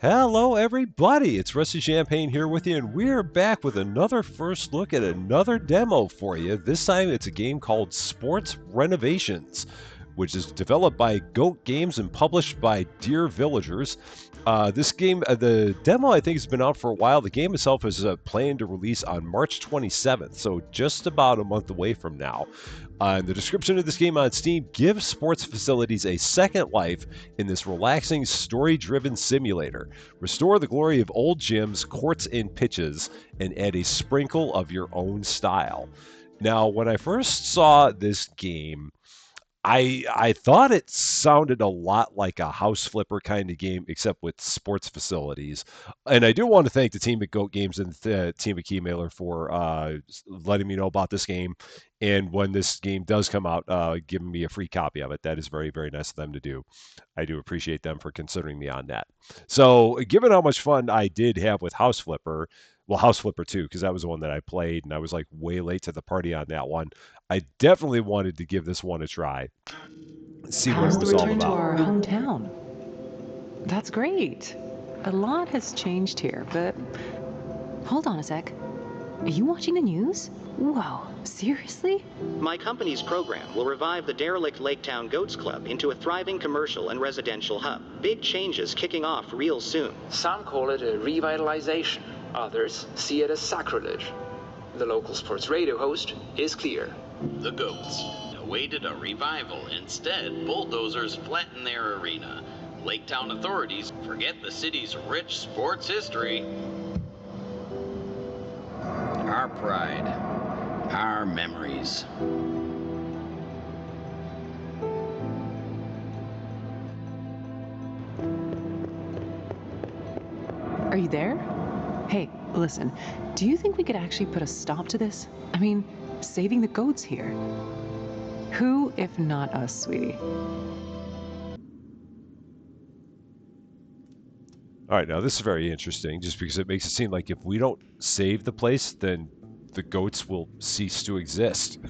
Hello, everybody. It's Rusty Champaign here with you, and we're back with another first look at another demo for you. This time it's a game called Sports Renovations, which is developed by Goat Games and published by Dear Villagers. This game, the demo, I think, has been out for a while. The game itself is planned to release on March 27th, so just about a month away from now. The description of this game on Steam gives sports facilities a second life in this relaxing, story-driven simulator. Restore the glory of old gyms, courts, and pitches, and add a sprinkle of your own style. Now, when I first saw this game, I thought it sounded a lot like a house flipper kind of game, except with sports facilities. And I do want to thank the team at Goat Games and the team at Keymailer for letting me know about this game. And when this game does come out, giving me a free copy of it. That is very, very nice of them to do. I do appreciate them for considering me on that. So, given how much fun I did have with House Flipper, well, House Flipper 2, because that was the one that I played, and I was like way late to the party on that one. I definitely wanted to give this one a try. See what How's it the was all return to about. our hometown? That's great. A lot has changed here, but hold on a sec. Are you watching the news? Whoa, seriously? My company's program will revive the derelict Laketown Goats Club into a thriving commercial and residential hub. Big changes kicking off real soon. Some call it a revitalization. Others see it as sacrilege. The local sports radio host is clear. The Goats awaited a revival. Instead, bulldozers flatten their arena. Laketown authorities forget the city's rich sports history. Our pride. Our memories. Are you there? Hey, listen, do you think we could actually put a stop to this? I mean, saving the goats here. Who, if not us, sweetie? All right, now this is very interesting, just because it makes it seem like if we don't save the place, then the goats will cease to exist.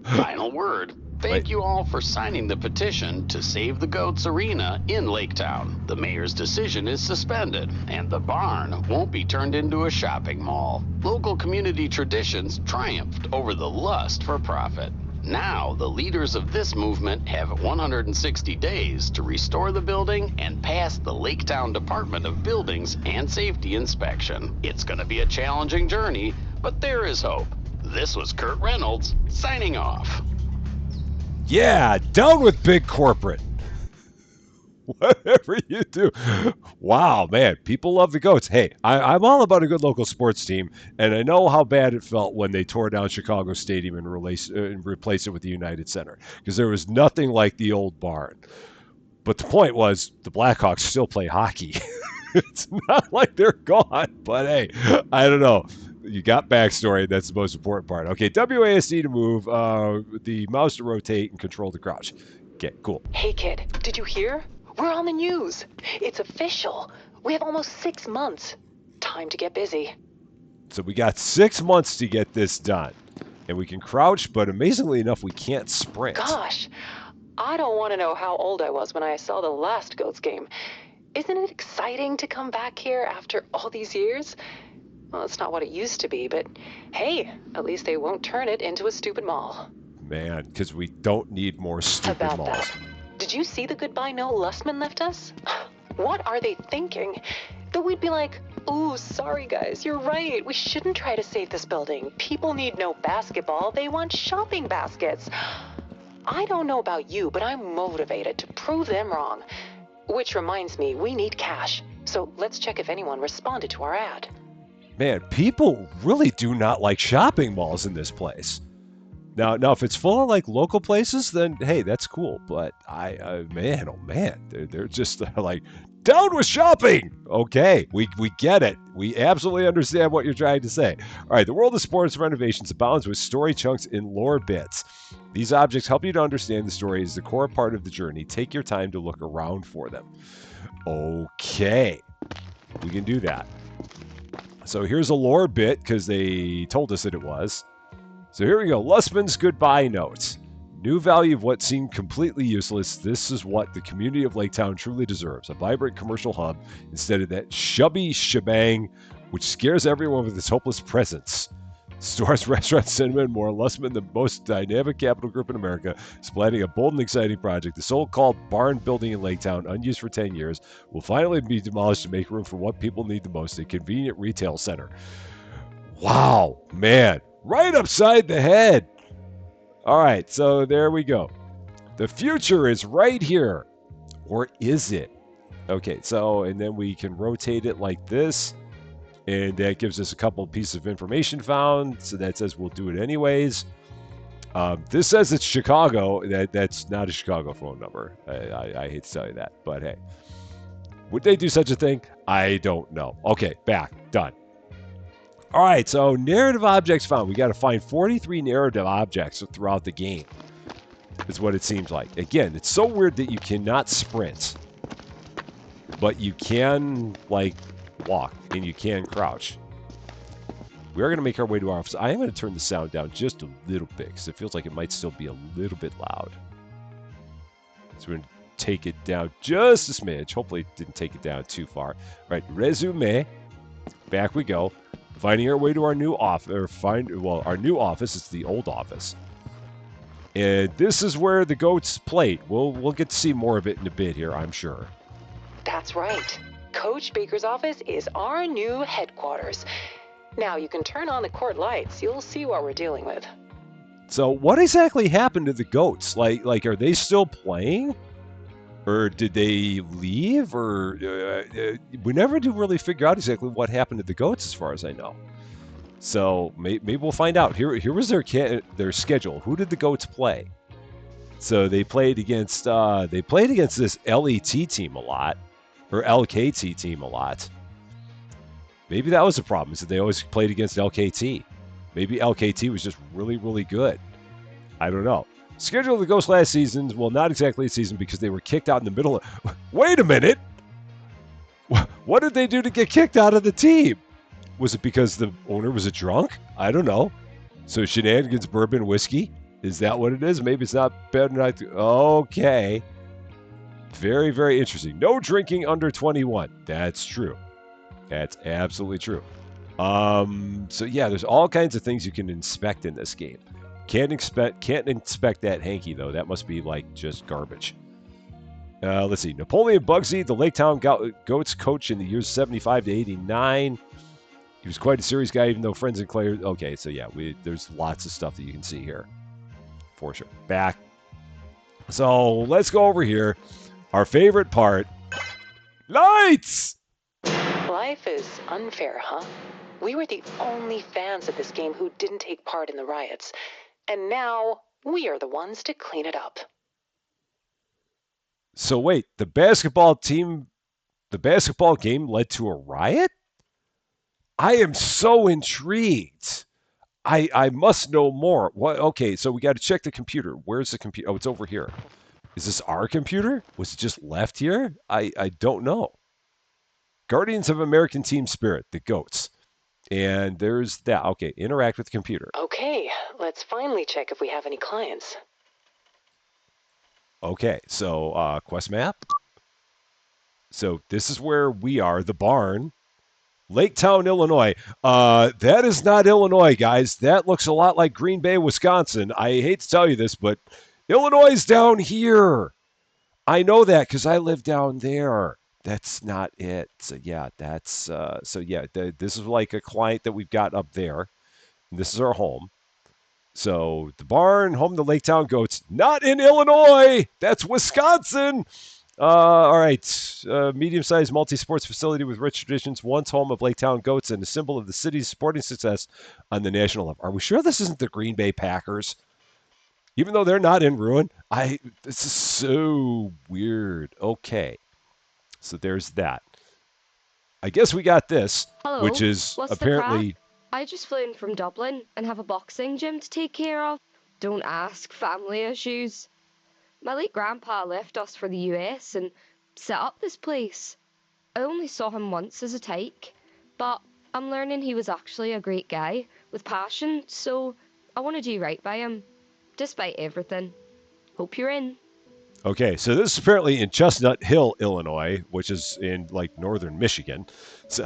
Final word. Thank you all for signing the petition to save the Goats Arena in Laketown. The mayor's decision is suspended, and the barn won't be turned into a shopping mall. Local community traditions triumphed over the lust for profit. Now, the leaders of this movement have 160 days to restore the building and pass the Laketown Department of Buildings and Safety inspection. It's going to be a challenging journey, but there is hope. This was Kurt Reynolds, signing off. Yeah, down with big corporate. Whatever you do. Wow, man, people love the goats. Hey, I'm all about a good local sports team, and I know how bad it felt when they tore down Chicago Stadium and replaced it with the United Center, because there was nothing like the old barn. But the point was, the Blackhawks still play hockey. It's not like they're gone, but hey, I don't know. You got backstory. That's the most important part. Okay, WASD to move, the mouse to rotate and control the crouch. Okay, cool. Hey kid, did you hear? We're on the news. It's official. We have almost 6 months. Time to get busy. So we got 6 months to get this done. And we can crouch, but amazingly enough, we can't sprint. Gosh, I don't want to know how old I was when I saw the last Goats game. Isn't it exciting to come back here after all these years? Well, it's not what it used to be, but hey, at least they won't turn it into a stupid mall. Man, because we don't need more stupid About malls. that, did you see the goodbye note Lustman left us? What are they thinking? That we'd be like, ooh, sorry guys, you're right. We shouldn't try to save this building. People need no basketball. They want shopping baskets. I don't know about you, but I'm motivated to prove them wrong. Which reminds me, we need cash. So let's check if anyone responded to our ad. Man, people really do not like shopping malls in this place. Now, if it's full of like local places, then hey, that's cool. But man, oh man, they're just like down with shopping. Okay, we get it. We absolutely understand what you're trying to say. All right, the world of sports renovations abounds with story chunks and lore bits. These objects help you to understand the story as the core part of the journey. Take your time to look around for them. Okay, we can do that. So here's a lore bit because they told us that it was. So here we go. Lustman's goodbye notes. New value of what seemed completely useless. This is what the community of Lake Town truly deserves. A vibrant commercial hub instead of that chubby shebang which scares everyone with its hopeless presence. Stores, restaurants, cinema, and more. Lussman, the most dynamic capital group in America, is planning a bold and exciting project. The so-called barn building in Lake Town, unused for 10 years, will finally be demolished to make room for what people need the most, a convenient retail center. Wow, man. Right upside the head. All right, so there we go. The future is right here. Or is it? Okay, so, and then we can rotate it like this. And that gives us a couple of pieces of information found. So that says we'll do it anyways. This says it's Chicago. That's not a Chicago phone number. I hate to tell you that. But hey, would they do such a thing? I don't know. Okay, back. Done. All right, so narrative objects found. We got to find 43 narrative objects throughout the game. Is what it seems like. Again, it's so weird that you cannot sprint. But you can, like, walk, and you can crouch. We are going to make our way to our office. I am going to turn the sound down just a little bit because it feels like it might still be a little bit loud. So we're going to take it down just a smidge. Hopefully it didn't take it down too far. All right, resume. Back we go. Finding our way to our new office, our new office is the old office. And this is where the goats played. We'll get to see more of it in a bit here, I'm sure. That's right. Coach Baker's office is our new headquarters. Now you can turn on the court lights. You'll see what we're dealing with. So what exactly happened to the goats? Like are they still playing? Or did they leave? Or we never do really figure out exactly what happened to the goats as far as I know. So maybe we'll find out. Here was their schedule. Who did the goats play? So they played against this LET team a lot. Or LKT team a lot. Maybe that was the problem, is that they always played against LKT. Maybe LKT was just really, really good. I don't know. Schedule of the Ghosts last season, well, not exactly a season because they were kicked out in the middle of... Wait a minute! What did they do to get kicked out of the team? Was it because the owner was a drunk? I don't know. So shenanigans, bourbon, whiskey? Is that what it is? Maybe it's not better than I... Okay. Very, very interesting. No drinking under 21. That's true. That's absolutely true. So yeah, there's all kinds of things you can inspect in this game. Can't inspect that hanky though. That must be like just garbage. Let's see. Napoleon Bugsy, the Lake Town Goats coach in the years 75 to 89. He was quite a serious guy, even though friends and players. Okay, so yeah, there's lots of stuff that you can see here, for sure. Back. So let's go over here. Our favorite part. Lights! Life is unfair, huh? We were the only fans of this game who didn't take part in the riots. And now we are the ones to clean it up. So wait, the basketball game led to a riot? I am so intrigued. I must know more. What? Okay, so we got to check the computer. Where's the computer? Oh, it's over here. Is this our computer? Was it just left here? I don't know. Guardians of American Team Spirit, the GOATs. And there's that. Okay, interact with the computer. Okay, let's finally check if we have any clients. Okay, so quest map. So this is where we are, the barn. Lake Town, Illinois. That is not Illinois, guys. That looks a lot like Green Bay, Wisconsin. I hate to tell you this, but Illinois is down here. I know that because I live down there. That's not it. So yeah, this is like a client that we've got up there. And this is our home. So the barn, home to Lake Town Goats, not in Illinois. That's Wisconsin. All right. Medium-sized multi-sports facility with rich traditions, once home of Lake Town Goats and a symbol of the city's sporting success on the national level. Are we sure this isn't the Green Bay Packers? Even though they're not in ruin, this is so weird. Okay. So there's that. I guess we got this, Hello, which is what's apparently... the crack? I just flew in from Dublin and have a boxing gym to take care of. Don't ask, family issues. My late grandpa left us for the US and set up this place. I only saw him once as a tyke, but I'm learning he was actually a great guy with passion, so I want to do right by him, despite everything. Hope you're in. Okay, so this is apparently in Chestnut Hill, Illinois, which is in like northern Michigan. So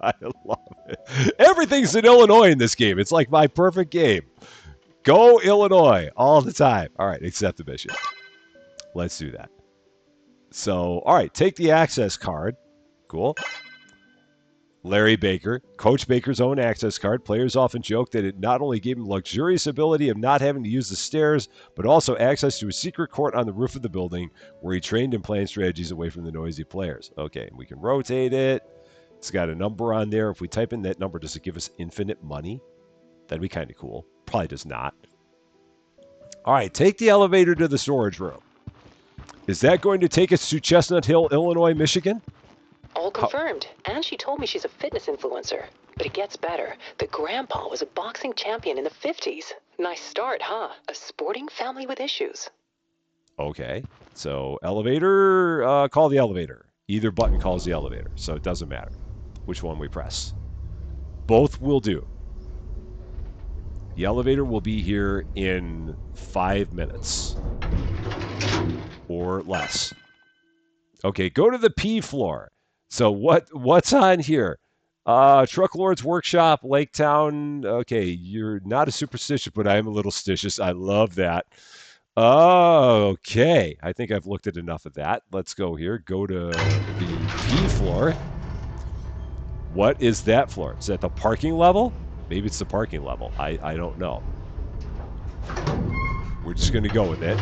I love it. Everything's in Illinois in this game. It's like my perfect game. Go Illinois all the time. All right, accept the mission. Let's do that. So, all right, take the access card. Cool. Larry Baker, Coach Baker's own access card. Players often joke that it not only gave him luxurious ability of not having to use the stairs, but also access to a secret court on the roof of the building where he trained and planned strategies away from the noisy players. Okay, we can rotate it. It's got a number on there. If we type in that number, does it give us infinite money? That'd be kind of cool. Probably does not. All right, take the elevator to the storage room. Is that going to take us to Chestnut Hill, Illinois, Michigan? All confirmed. And she told me she's a fitness influencer. But it gets better. The grandpa was a boxing champion in the 50s. Nice start, huh? A sporting family with issues. Okay. So elevator, call the elevator. Either button calls the elevator, so it doesn't matter which one we press. Both will do. The elevator will be here in 5 minutes or less. Okay, go to the P floor. So what's on here? Trucklord's Workshop, Lake Town. Okay, you're not a superstitious, but I am a little stitious. I love that. Okay, I think I've looked at enough of that. Let's go here. Go to the P floor. What is that floor? Is that the parking level? Maybe it's the parking level. I don't know. We're just going to go with it.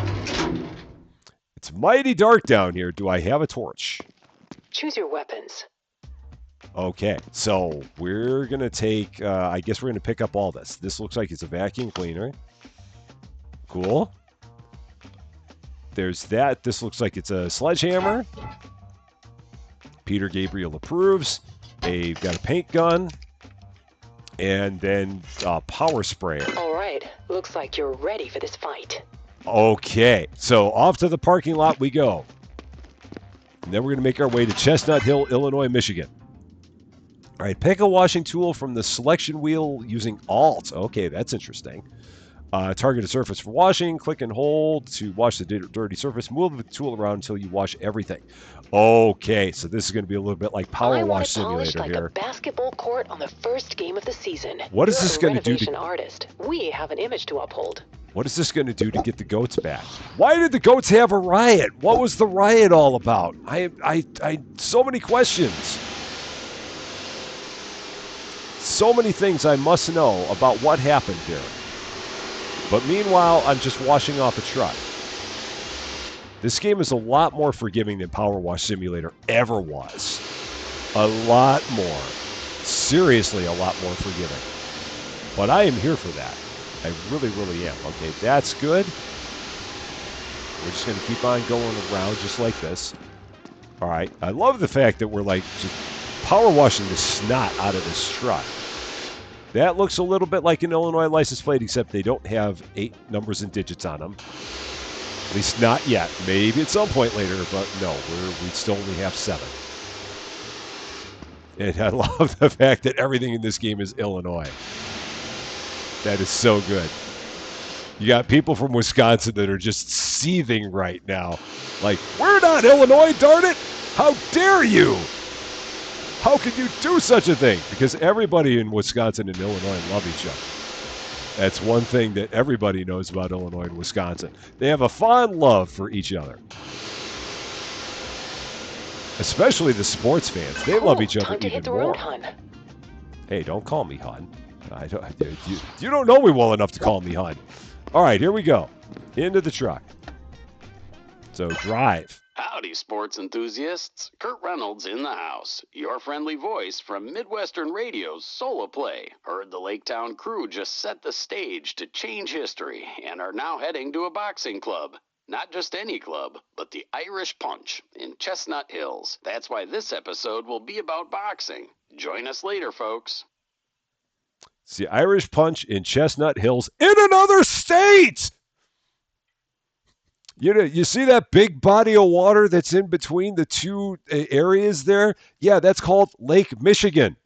It's mighty dark down here. Do I have a torch? Choose your weapons. Okay, so we're going to take, I guess we're going to pick up all this. This looks like it's a vacuum cleaner. Cool. There's that. This looks like it's a sledgehammer. Peter Gabriel approves. They've got a paint gun. And then a power sprayer. All right. Looks like you're ready for this fight. Okay, so off to the parking lot we go. And then we're going to make our way to Chestnut Hill, Illinois, Michigan. All right, pick a washing tool from the selection wheel using Alt. Okay, that's interesting. Target a surface for washing. Click and hold to wash the dirty surface. Move the tool around until you wash everything. Okay, so this is going to be a little bit like Power Wash Simulator like here. A basketball court on the first game of the season. What is this going to do? Renovation artist. We have an image to uphold. What is this going to do to get the goats back? Why did the goats have a riot? What was the riot all about? I so many questions. So many things I must know about what happened here. But meanwhile, I'm just washing off a truck. This game is a lot more forgiving than Power Wash Simulator ever was. A lot more. Seriously, a lot more forgiving. But I am here for that. I really, really am. Okay, that's good. We're just going to keep on going around just like this. All right. I love the fact that we're like just power washing the snot out of this truck. That looks a little bit like an Illinois license plate, except they don't have 8 numbers and digits on them. At least not yet. Maybe at some point later, but no, we still only have 7. And I love the fact that everything in this game is Illinois. That is so good. You got people from Wisconsin that are just seething right now. Like, we're not Illinois, darn it! How dare you! How can you do such a thing? Because everybody in Wisconsin and Illinois love each other. That's one thing that everybody knows about Illinois and Wisconsin. They have a fond love for each other. Especially the sports fans. They love each other even more. Road, hun. Hey, don't call me hun. You don't know me well enough to call me hun. All right, here we go. Into the truck. So drive. Howdy, sports enthusiasts. Kurt Reynolds in the house. Your friendly voice from Midwestern Radio's Solo Play. Heard the Laketown crew just set the stage to change history and are now heading to a boxing club. Not just any club, but the Irish Punch in Chestnut Hills. That's why this episode will be about boxing. Join us later, folks. It's the Irish Punch in Chestnut Hills in another state! You see that big body of water that's in between the two areas there? Yeah, that's called Lake Michigan.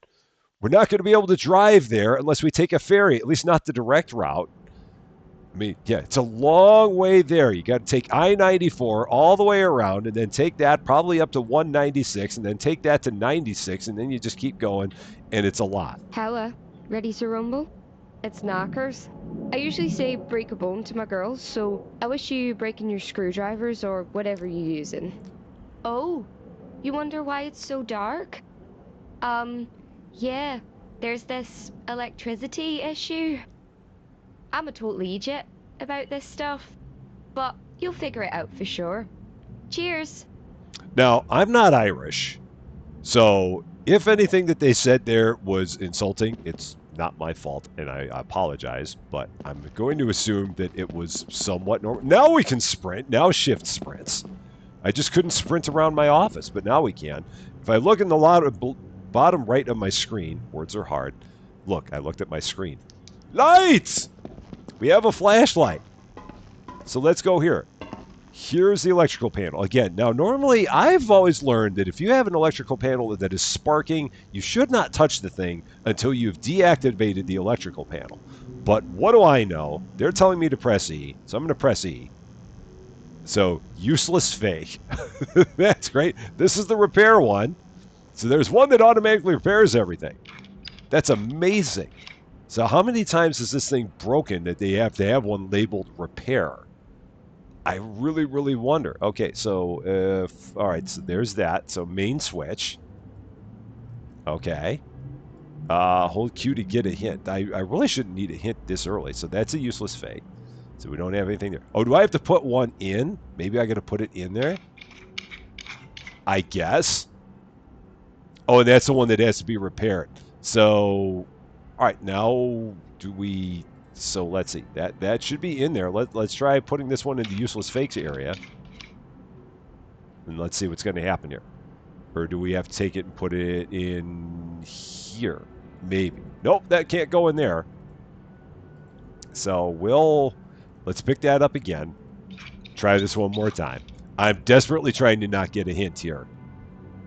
We're not going to be able to drive there unless we take a ferry, at least not the direct route. mean, yeah, it's a long way there. You got to take I-94 all the way around and then take that probably up to 196 and then take that to 96 and then you just keep going and it's a lot. Hella, ready to rumble? It's knackers. I usually say break a bone to my girls, so I wish you breaking your screwdrivers or whatever you're using. Oh, you wonder why it's so dark? Yeah, there's this electricity issue. I'm a total idiot about this stuff, but you'll figure it out for sure. Cheers. Now, I'm not Irish, so if anything that they said there was insulting, it's not my fault, and I apologize, but I'm going to assume that it was somewhat normal. Now we can sprint. Now shift sprints. I just couldn't sprint around my office, but now we can. If I look in the bottom right of my screen, words are hard. Look, I looked at my screen. Lights! We have a flashlight. So let's go here. Here's the electrical panel. Again, now normally I've always learned that if you have an electrical panel that is sparking, you should not touch the thing until you've deactivated the electrical panel. But what do I know? They're telling me to press E, so I'm going to press E. So, useless fake. That's great. This is the repair one. So there's one that automatically repairs everything. That's amazing. So how many times is this thing broken that they have to have one labeled repair? I really, really wonder. Okay, so, all right, so there's that. So main switch. Okay. Hold Q to get a hint. I really shouldn't need a hint this early. So that's a useless fake. So we don't have anything there. Oh, do I have to put one in? Maybe I got to put it in there? I guess. Oh, and that's the one that has to be repaired. So, all right, now do we... So let's see. That should be in there. Let's try putting this one in the useless fakes area. And let's see what's going to happen here. Or do we have to take it and put it in here? Maybe. Nope, that can't go in there. So let's pick that up again. Try this one more time. I'm desperately trying to not get a hint here.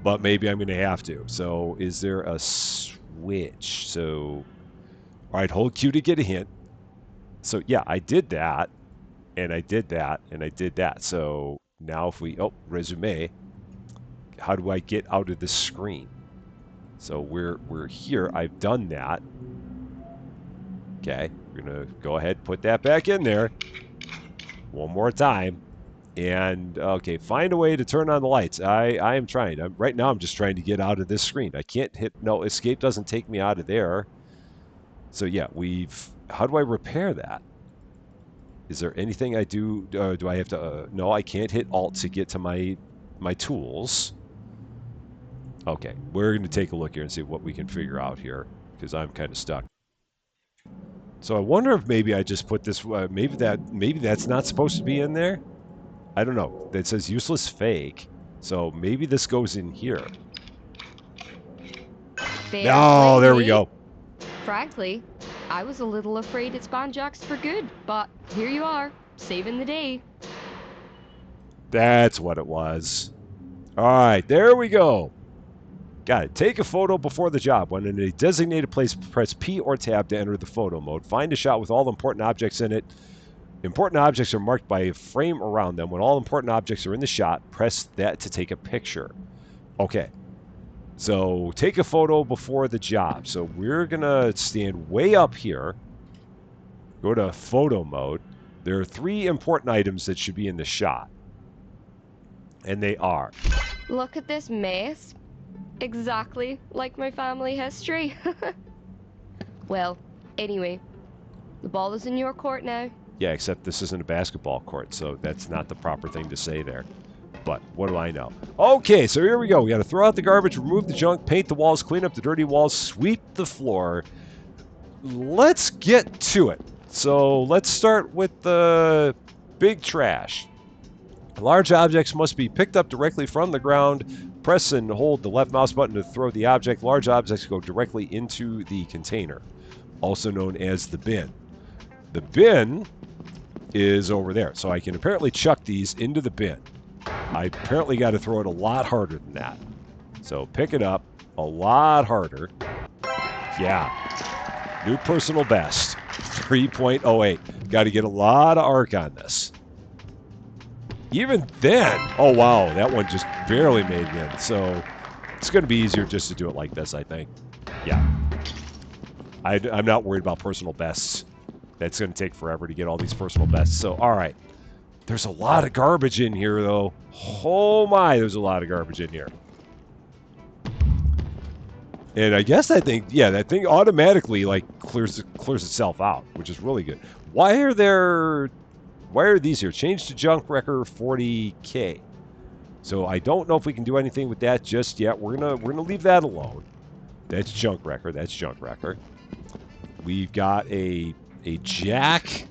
But maybe I'm going to have to. So is there a switch? So, all right, hold Q to get a hint. So, yeah, I did that, and I did that, and I did that. So now if we, resume, how do I get out of this screen? So we're here. I've done that. Okay, we're going to go ahead and put that back in there. One more time. And, okay, find a way to turn on the lights. I am trying. Right now I'm just trying to get out of this screen. I can't hit, no, escape doesn't take me out of there. So, yeah, how do I repair that? Is there anything I do? Do I have to? No, I can't hit Alt to get to my tools. Okay, we're going to take a look here and see what we can figure out here because I'm kind of stuck. So I wonder if maybe I just put this. Maybe that's not supposed to be in there. I don't know. It says useless fake, so maybe this goes in here. No, there we go. Frankly, I was a little afraid it's banjaxed for good, but here you are, saving the day. That's what it was. All right, there we go. Got it. Take a photo before the job. When in a designated place, press P or Tab to enter the photo mode. Find a shot with all important objects in it. Important objects are marked by a frame around them. When all important objects are in the shot, press that to take a picture. Okay. So take a photo before the job. So we're going to stand way up here. Go to photo mode. There are 3 important items that should be in the shot. And they are. Look at this mess. Exactly like my family history. Well, anyway, the ball is in your court now. Yeah, except this isn't a basketball court, so that's not the proper thing to say there. But what do I know? Okay, so here we go. We got to throw out the garbage, remove the junk, paint the walls, clean up the dirty walls, sweep the floor. Let's get to it. So let's start with the big trash. Large objects must be picked up directly from the ground. Press and hold the left mouse button to throw the object. Large objects go directly into the container, also known as the bin. The bin is over there, so I can apparently chuck these into the bin. I apparently got to throw it a lot harder than that. So pick it up a lot harder. Yeah. New personal best, 3.08. Got to get a lot of arc on this. Even then, oh wow, that one just barely made it in. So it's going to be easier just to do it like this, I think. Yeah. I'm not worried about personal bests. That's going to take forever to get all these personal bests. So, all right. There's a lot of garbage in here, though. Oh my, there's a lot of garbage in here. And I guess that thing, yeah, that thing automatically like clears itself out, which is really good. Why are these here? Change to junk wrecker 40K. So I don't know if we can do anything with that just yet. We're gonna leave that alone. That's junk wrecker. That's junk wrecker. We've got a jack,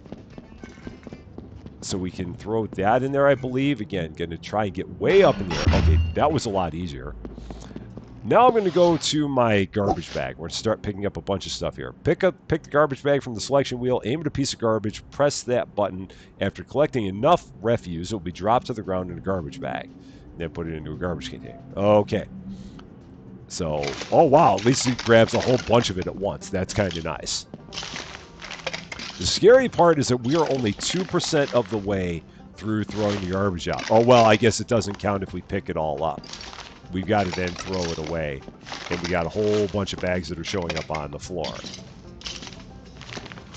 so we can throw that in there, I believe. Again, going to try and get way up in the air. Okay, that was a lot easier. Now I'm going to go to my garbage bag. We're going to start picking up a bunch of stuff here. Pick the garbage bag from the selection wheel, aim at a piece of garbage, press that button. After collecting enough refuse, it will be dropped to the ground in a garbage bag. And then put it into a garbage container. Okay. So, oh wow, at least he grabs a whole bunch of it at once. That's kind of nice. The scary part is that we are only 2% of the way through throwing the garbage out. Oh, well, I guess it doesn't count if we pick it all up. We've got to then throw it away. And we got a whole bunch of bags that are showing up on the floor.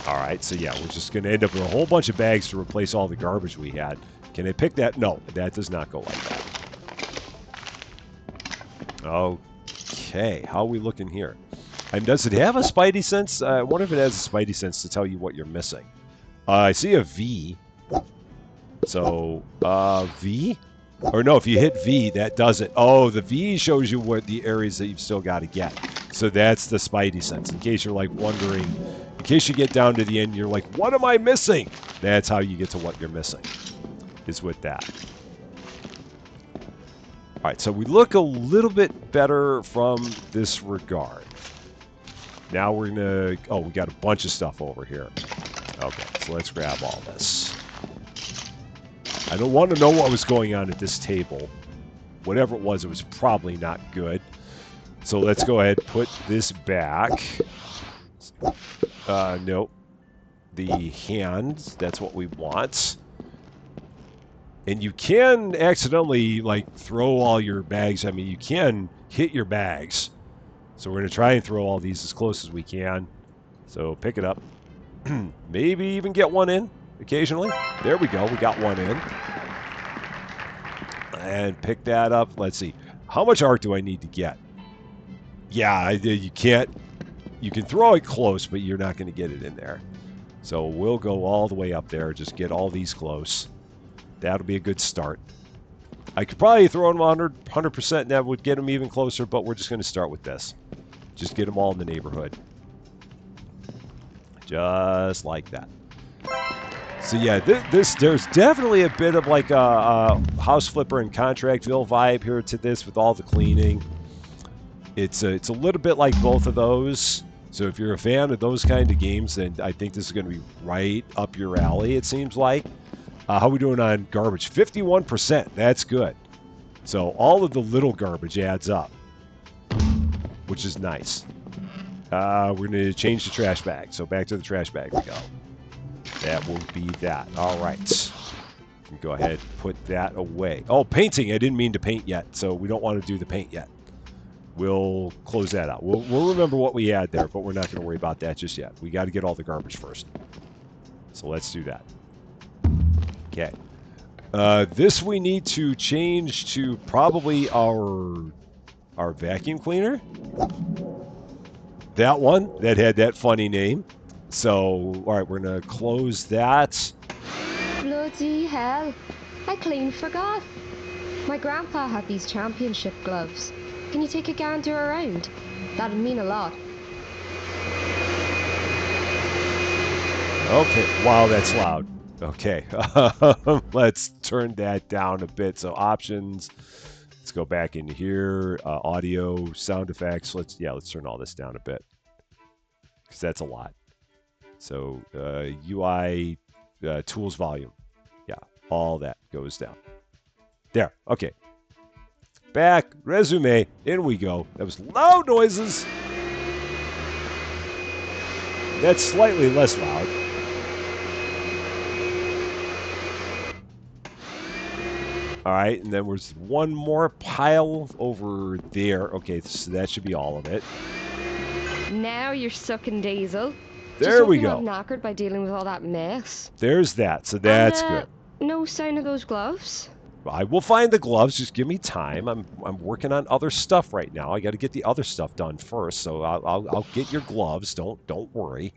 All right, so yeah, we're just going to end up with a whole bunch of bags to replace all the garbage we had. Can I pick that? No, that does not go like that. Okay, how are we looking here? And does it have a spidey sense? I wonder if it has a spidey sense to tell you what you're missing. I see a V. So, V? Or no, if you hit V, that does it. Oh, the V shows you what the areas that you've still got to get. So that's the spidey sense. In case you're like wondering, in case you get down to the end, you're like, what am I missing? That's how you get to what you're missing, is with that. All right, so we look a little bit better from this regard. Now we're going to... Oh, we got a bunch of stuff over here. Okay, so let's grab all this. I don't want to know what was going on at this table. Whatever it was probably not good. So let's go ahead and put this back. Nope. The hands, that's what we want. And you can accidentally, like, throw all your bags. I mean, you can hit your bags. So we're going to try and throw all these as close as we can. So pick it up. Maybe even get one in occasionally. There we go. We got one in. And pick that up. Let's see. How much arc do I need to get? Yeah, you can't. You can throw it close, but you're not going to get it in there. So we'll go all the way up there. Just get all these close. That'll be a good start. I could probably throw them 100%, and that would get them even closer, but we're just going to start with this. Just get them all in the neighborhood. Just like that. So yeah, there's definitely a bit of like a House Flipper and Contractville vibe here to this with all the cleaning. It's a little bit like both of those. So if you're a fan of those kind of games, then I think this is going to be right up your alley, it seems like. How are we doing on garbage? 51%. That's good. So all of the little garbage adds up, which is nice. We're going to change the trash bag. So back to the trash bag we go. That will be that. All right. Go ahead and put that away. Oh, painting. I didn't mean to paint yet, so we don't want to do the paint yet. We'll close that out. We'll remember what we had there, but we're not going to worry about that just yet. We got to get all the garbage first. So let's do that. Okay. This we need to change to probably our vacuum cleaner. That one that had that funny name. So, all right, we're going to close that. Bloody hell. I clean forgot. My grandpa had these championship gloves. Can you take a gander around? That'd mean a lot. Okay. Wow, that's loud. Okay. Let's turn that down a bit. So options. Let's go back into here. Audio, sound effects. Let's turn all this down a bit. Because that's a lot. So UI, tools volume. Yeah, all that goes down. There. Okay. Back. Resume. In we go. That was loud noises. That's slightly less loud. All right, and then there's one more pile over there. Okay, so that should be all of it. Now you're sucking diesel. There Just hope we you're go. not knackered by dealing with all that mess. There's that, so that's good. No sign of those gloves? I will find the gloves. Just give me time. I'm working on other stuff right now. I got to get the other stuff done first, so I'll get your gloves. Don't worry.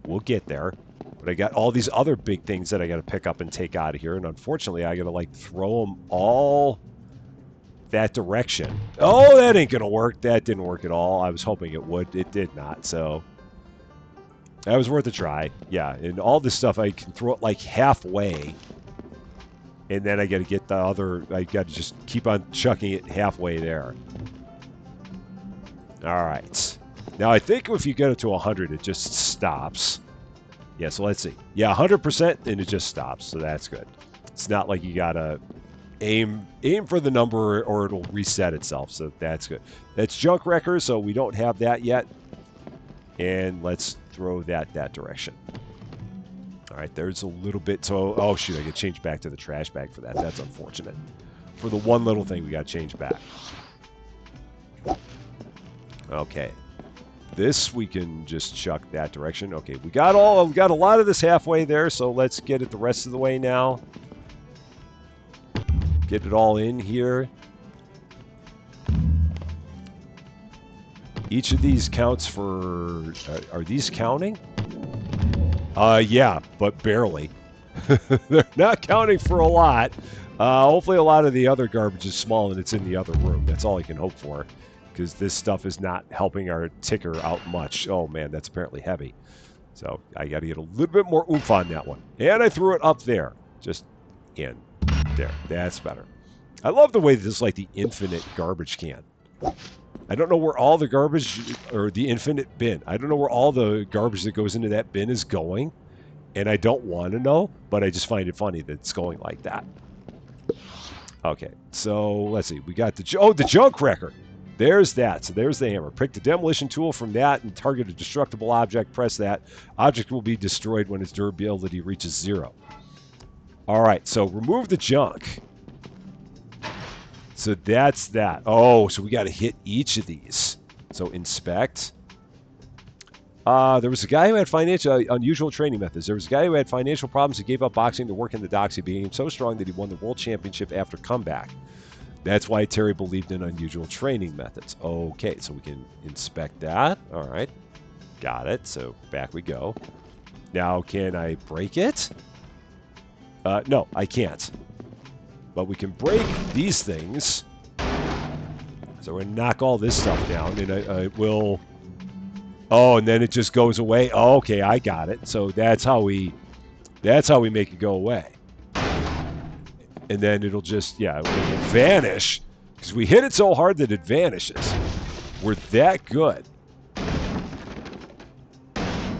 We'll get there. But I got all these other big things that I got to pick up and take out of here, and unfortunately, I got to like throw them all that direction. Oh, that ain't gonna work. That didn't work at all. I was hoping it would. It did not. So that was worth a try. Yeah, and all this stuff I can throw it like halfway. And then I got to get the other, I got to just keep on chucking it halfway there. All right. Now, I think if you get it to 100, it just stops. Yeah, so let's see. Yeah, 100%, and it just stops, so that's good. It's not like you got to aim for the number or it'll reset itself, so that's good. That's junk wrecker, so we don't have that yet. And let's throw that direction. All right, there's a little bit. So, oh, shoot, I got to change back to the trash bag for that. That's unfortunate. For the one little thing, we got to change back. Okay. This, we can just chuck that direction. Okay, we got a lot of this halfway there, so let's get it the rest of the way now. Get it all in here. Each of these counts for... are these counting? Yeah, but barely. They're not counting for a lot. Hopefully a lot of the other garbage is small and it's in the other room. That's all I can hope for, because this stuff is not helping our ticker out much. Oh, man, that's apparently heavy. So I got to get a little bit more oomph on that one. And I threw it up there. Just in. There. That's better. I love the way this is like the infinite garbage can. I don't know where all the garbage, or the infinite bin, I don't know where all the garbage that goes into that bin is going, and I don't want to know, but I just find it funny that it's going like that. Okay, so let's see. We got the junk wrecker. There's that. So there's the hammer. Pick the demolition tool from that and target a destructible object. Press that. Object will be destroyed when its durability reaches 0. All right, so remove the junk. So that's that. Oh, so we got to hit each of these. So inspect. There was a guy who had unusual training methods. There was a guy who had financial problems. He gave up boxing to work in the docks. He became so strong that he won the world championship after comeback. That's why Terry believed in unusual training methods. Okay, so we can inspect that. All right, got it. So back we go. Now, can I break it? No, I can't. But we can break these things. So we're going to knock all this stuff down, and I will... Oh, and then it just goes away. Oh, okay, I got it. So that's how we make it go away. And then it'll just, yeah, it'll vanish. Because we hit it so hard that it vanishes. We're that good.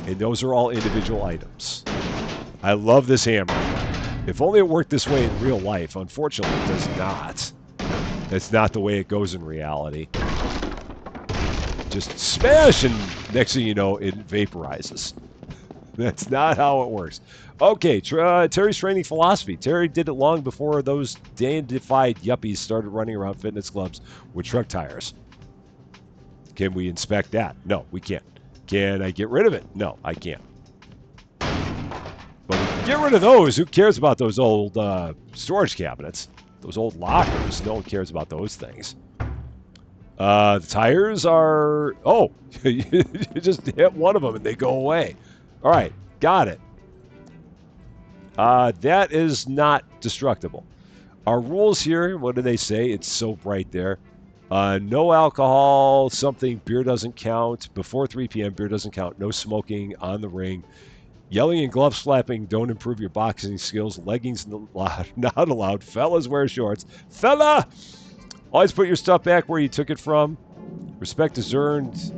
And those are all individual items. I love this hammer. If only it worked this way in real life. Unfortunately, it does not. That's not the way it goes in reality. Just smash, and next thing you know, it vaporizes. That's not how it works. Okay, Terry's training philosophy. Terry did it long before those dandified yuppies started running around fitness clubs with truck tires. Can we inspect that? No, we can't. Can I get rid of it? No, I can't. But we can get rid of those. Who cares about those old storage cabinets? Those old lockers. No one cares about those things. The tires are... Oh, you just hit one of them and they go away. All right, got it. That is not destructible. Our rules here, what do they say? It's so bright there. No alcohol, something, beer doesn't count. Before 3 p.m., beer doesn't count. No smoking on the ring. Yelling and glove slapping don't improve your boxing skills. Leggings not allowed. Fellas wear shorts. Fella! Always put your stuff back where you took it from. Respect is earned,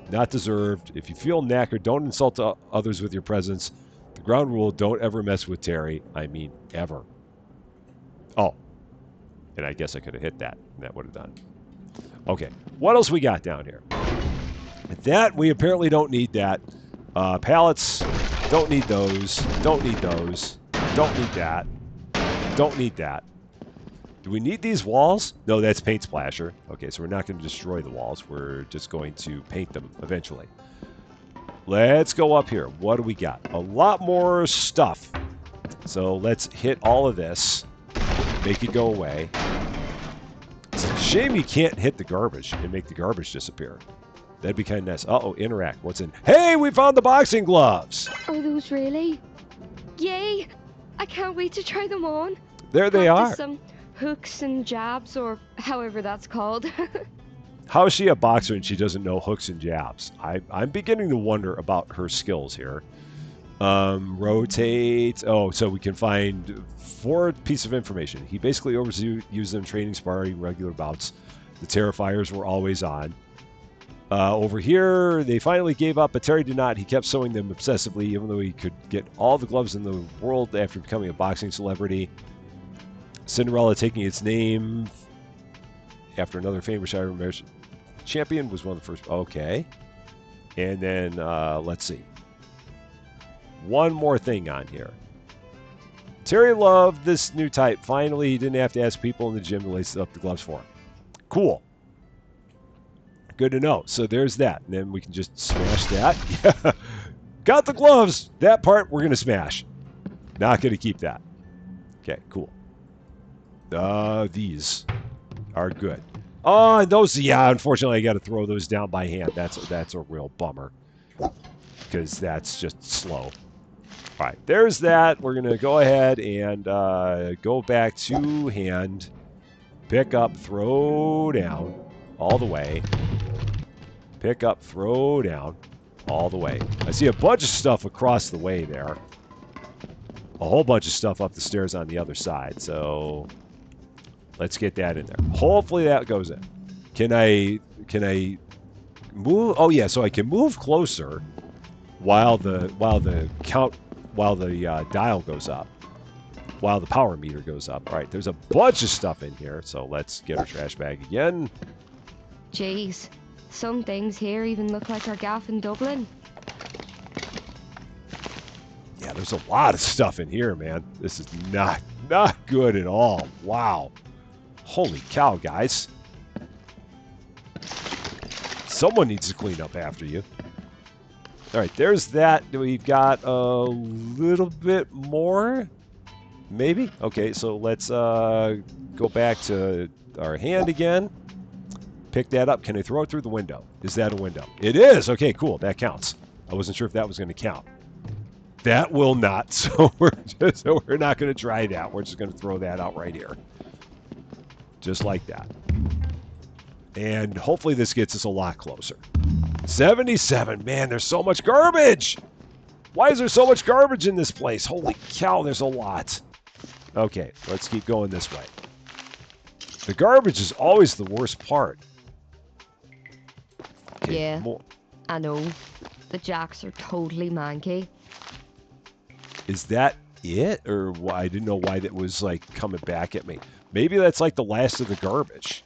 not deserved. If you feel knackered, don't insult others with your presence. The ground rule, don't ever mess with Terry. I mean, ever. Oh. And I guess I could have hit that, and that would have done. Okay. What else we got down here? That, we apparently don't need that. Pallets, don't need those. Don't need those. Don't need that. Don't need that. Do we need these walls? No, that's paint splasher. Okay, so we're not going to destroy the walls. We're just going to paint them eventually. Let's go up here. What do we got? A lot more stuff. So let's hit all of this. Make it go away. It's a shame you can't hit the garbage and make the garbage disappear. That'd be kind of nice. Uh-oh, interact. What's in? Hey, we found the boxing gloves! Are those really? Yay! I can't wait to try them on. There they Practice are. some hooks and jabs, or however that's called. How is she a boxer and she doesn't know hooks and jabs? I'm beginning to wonder about her skills here. Rotate. Oh, so we can find 4 pieces of information. He basically overused them training, sparring, regular bouts. The Terrifiers were always on. Over here, they finally gave up, but Terry did not. He kept sewing them obsessively, even though he could get all the gloves in the world after becoming a boxing celebrity. Cinderella taking its name after another famous Irish champion was one of the first. Okay. And then, let's see. One more thing on here. Terry loved this new type. Finally, he didn't have to ask people in the gym to lace up the gloves for him. Cool. Good to know. So there's that. And then we can just smash that. Yeah. Got the gloves. That part we're going to smash. Not going to keep that. Okay, cool. These are good. Oh, and those, yeah, unfortunately, I got to throw those down by hand. That's a real bummer. Because that's just slow. All right, there's that. We're going to go ahead and go back to hand. Pick up, throw down, all the way. Pick up, throw down, all the way. I see a bunch of stuff across the way there. A whole bunch of stuff up the stairs on the other side. So let's get that in there. Hopefully that goes in. Can I move? Oh yeah, so I can move closer while the dial goes up, while the power meter goes up. All right, there's a bunch of stuff in here, so let's get our trash bag again. Jeez, some things here even look like our gaff in Dublin. Yeah, there's a lot of stuff in here, man. This is not good at all. Wow. Holy cow, guys. Someone needs to clean up after you. All right, there's that. We've got a little bit more, maybe. Okay, so let's go back to our hand again. Pick that up. Can I throw it through the window? Is that a window? It is. Okay, cool. That counts. I wasn't sure if that was going to count. That will not. So we're not going to try that. We're just going to throw that out right here, just like that. And hopefully this gets us a lot closer. 77. Man, there's so much garbage. Why is there so much garbage in this place? Holy cow, there's a lot. Okay, let's keep going this way. The garbage is always the worst part. Okay, Yeah, more. I know. The jacks are totally manky. Is that it? Or why? I didn't know why that was like coming back at me. Maybe that's like the last of the garbage.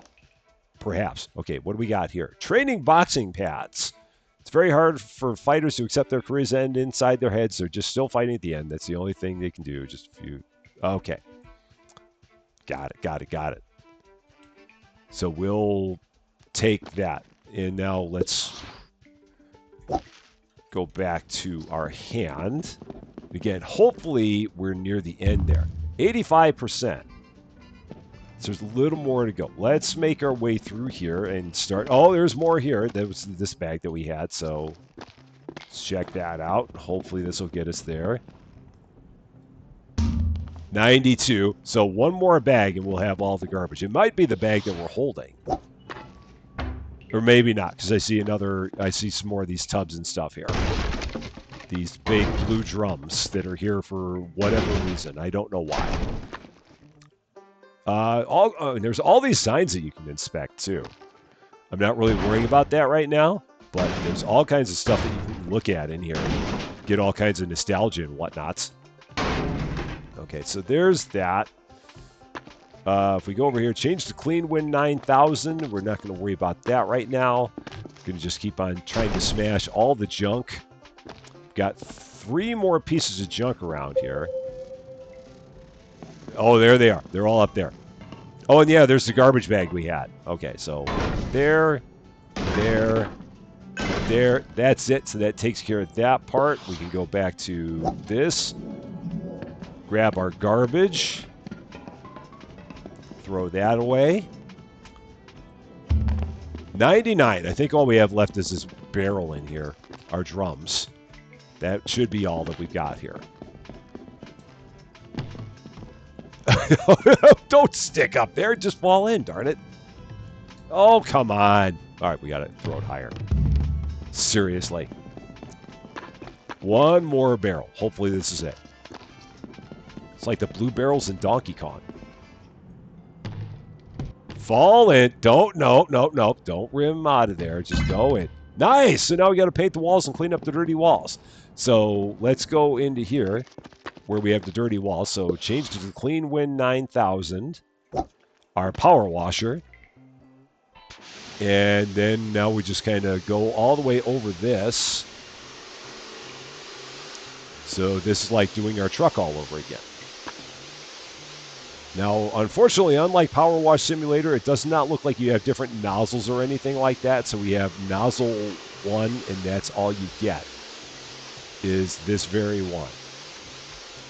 Perhaps. Okay, what do we got here? Training boxing pads. It's very hard for fighters to accept their careers end inside their heads. They're just still fighting at the end. That's the only thing they can do. Just a few. Okay. Got it. So we'll take that. And now let's go back to our hand. Again, hopefully we're near the end there. 85%. So there's a little more to go. Let's make our way through here and start. Oh, there's more here. That was this bag that we had. So let's check that out. Hopefully this will get us there. 92. So one more bag and we'll have all the garbage. It might be the bag that we're holding. Or maybe not, because I see some more of these tubs and stuff here. These big blue drums that are here for whatever reason. I don't know why. There's all these signs that you can inspect, too. I'm not really worrying about that right now, but there's all kinds of stuff that you can look at in here and get all kinds of nostalgia and whatnots. Okay, so there's that. If we go over here, change to clean win 9,000. We're not going to worry about that right now. We're going to just keep on trying to smash all the junk. Got 3 more pieces of junk around here. Oh, there they are. They're all up there. Oh, and yeah, there's the garbage bag we had. Okay, so there, there, there. That's it. So that takes care of that part. We can go back to this. Grab our garbage. Throw that away. 99. I think all we have left is this barrel in here. Our drums. That should be all that we've got here. Don't stick up there. Just fall in, darn it. Oh, come on. All right, we got to throw it higher. Seriously. One more barrel. Hopefully this is it. It's like the blue barrels in Donkey Kong. Fall in. Don't. Nope. Don't rim out of there. Just go in. Nice. So now we got to paint the walls and clean up the dirty walls. So let's go into here where we have the dirty walls. So change to the Clean Wind 9000. Our power washer. And then now we just kind of go all the way over this. So this is like doing our truck all over again. Now, unfortunately, unlike Power Wash Simulator, it does not look like you have different nozzles or anything like that. So we have nozzle 1, and that's all you get, is this very one.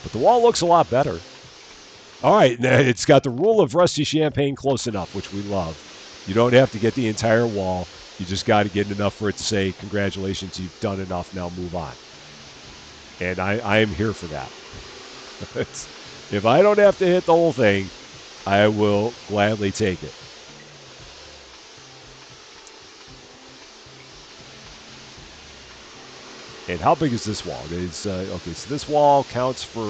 But the wall looks a lot better. All right, it's got the rule of Rusty Champagne close enough, which we love. You don't have to get the entire wall. You just got to get enough for it to say, congratulations, you've done enough, now move on. And I am here for that. If I don't have to hit the whole thing, I will gladly take it. And how big is this wall? It's, okay, so this wall counts for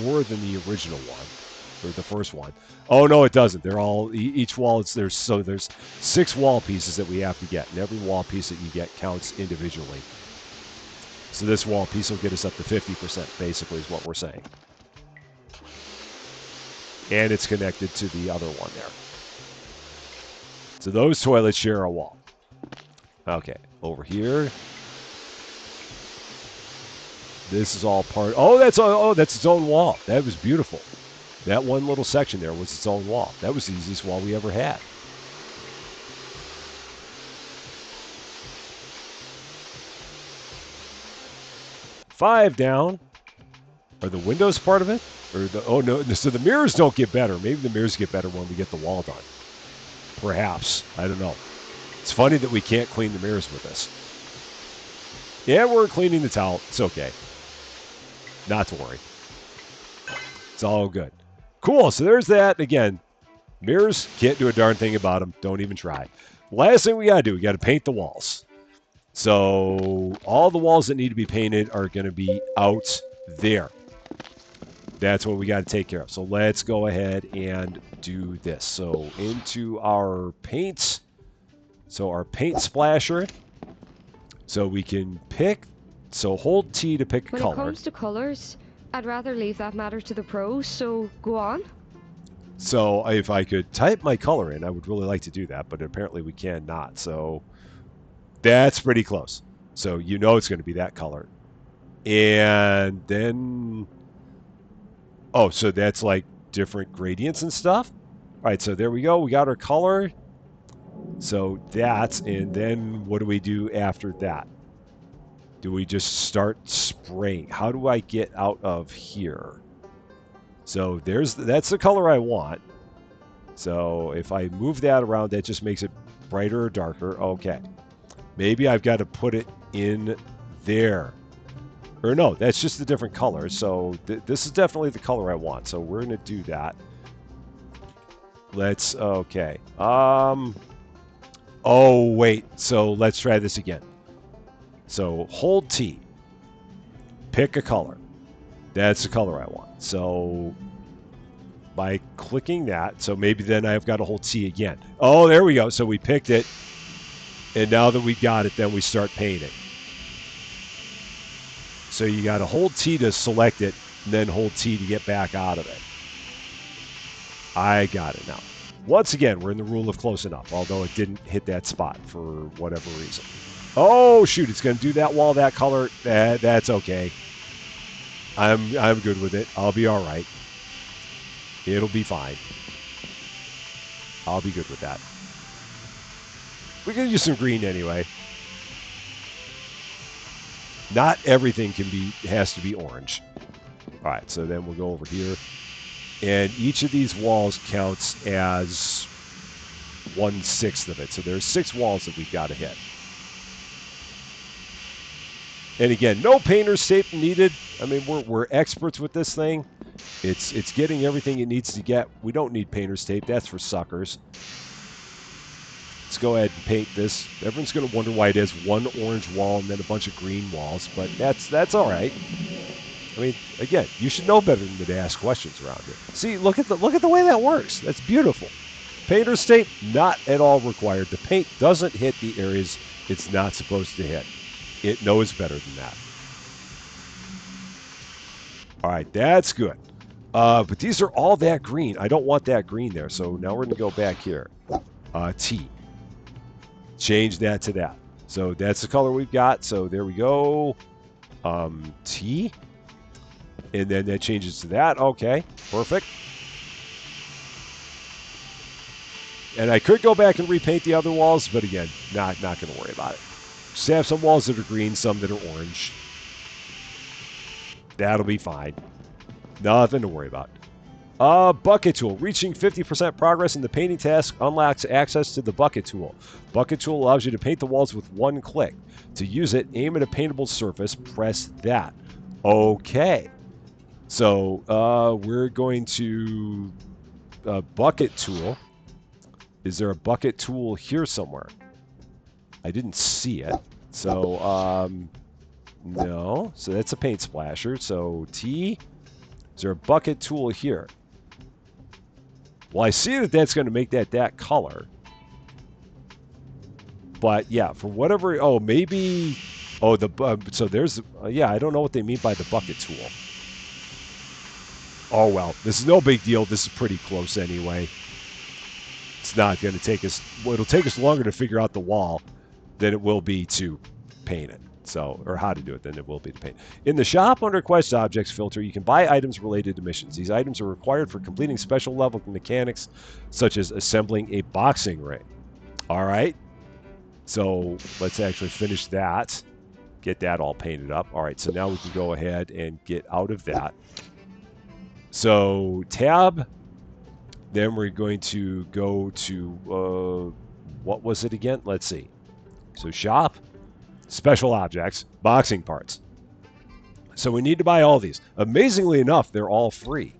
more than the original one, or the first one. Oh, no, it doesn't. They're all, each wall, there's 6 wall pieces that we have to get, and every wall piece that you get counts individually. So this wall piece will get us up to 50%, basically, is what we're saying. And it's connected to the other one there. So those toilets share a wall. Okay, over here. This is all part. Oh, that's its own wall. That was beautiful. That one little section there was its own wall. That was the easiest wall we ever had. Five down. Are the windows part of it? Or the, oh no, so the mirrors don't get better. Maybe the mirrors get better when we get the wall done. Perhaps. I don't know. It's funny that we can't clean the mirrors with this. Yeah, we're cleaning the towel. It's okay. Not to worry. It's all good. Cool, so there's that. Again, mirrors, can't do a darn thing about them. Don't even try. Last thing we got to do, we got to paint the walls. So all the walls that need to be painted are going to be out there. That's what we got to take care of. So let's go ahead and do this. So into our paints. So our paint splasher. So we can pick. So hold T to pick a color. When it comes to colors, I'd rather leave that matter to the pros, so go on. So if I could type my color in, I would really like to do that, but apparently we cannot. So that's pretty close. So you know it's going to be that color. And then... Oh, so that's like different gradients and stuff? All right, so there we go. We got our color. So that's... And then what do we do after that? Do we just start spraying? How do I get out of here? So that's the color I want. So if I move that around, that just makes it brighter or darker. Okay. Maybe I've got to put it in there. Or no, that's just a different color. So this is definitely the color I want. So we're going to do that. Let's, okay. Oh, wait. So let's try this again. So hold T. Pick a color. That's the color I want. So by clicking that, so maybe then I've got to hold T again. Oh, there we go. So we picked it. And now that we got it, then we start painting. So you got to hold T to select it, and then hold T to get back out of it. I got it now. Once again, we're in the rule of close enough, although it didn't hit that spot for whatever reason. Oh, shoot, it's going to do that wall that color. That's okay. I'm good with it. I'll be all right. It'll be fine. I'll be good with that. We're going to use some green anyway. Not everything has to be orange. All right, so then we'll go over here. And each of these walls counts as 1/6 of it. So there's 6 walls that we've got to hit. And again, no painter's tape needed. I mean, we're experts with this thing. It's getting everything it needs to get. We don't need painter's tape. That's for suckers. Let's go ahead and paint this. Everyone's going to wonder why it has one orange wall and then a bunch of green walls, but that's all right. I mean, again, you should know better than to ask questions around here. See, look at the way that works. That's beautiful. Painter's tape, not at all required. The paint doesn't hit the areas it's not supposed to hit. It knows better than that. All right, that's good. But these are all that green. I don't want that green there, so now we're going to go back here. T. Change that to that. So that's the color we've got. So there we go. T. And then that changes to that. Okay, perfect. And I could go back and repaint the other walls, but again, not going to worry about it. Just have some walls that are green, some that are orange. That'll be fine. Nothing to worry about. Bucket tool. Reaching 50% progress in the painting task unlocks access to the bucket tool. Bucket tool allows you to paint the walls with one click. To use it, aim at a paintable surface, press that. Okay. So we're going to bucket tool. Is there a bucket tool here somewhere? I didn't see it. So, no. So that's a paint splasher. So T. Is there a bucket tool here? Well, I see that that's going to make that color. But yeah, for whatever... Oh, maybe... Oh, so there's... yeah, I don't know what they mean by the bucket tool. Oh, well. This is no big deal. This is pretty close anyway. It's not going to take us... Well, it'll take us longer to figure out the wall than it will be to paint it. So, or how to do it than it will be to paint. In the shop under Quest Objects filter, you can buy items related to missions. These items are required for completing special level mechanics, such as assembling a boxing ring. All right. So let's actually finish that. Get that all painted up. All right. So now we can go ahead and get out of that. So tab. Then we're going to go to, what was it again? Let's see. So shop. Special objects, boxing parts. So we need to buy all these. Amazingly enough, they're all free.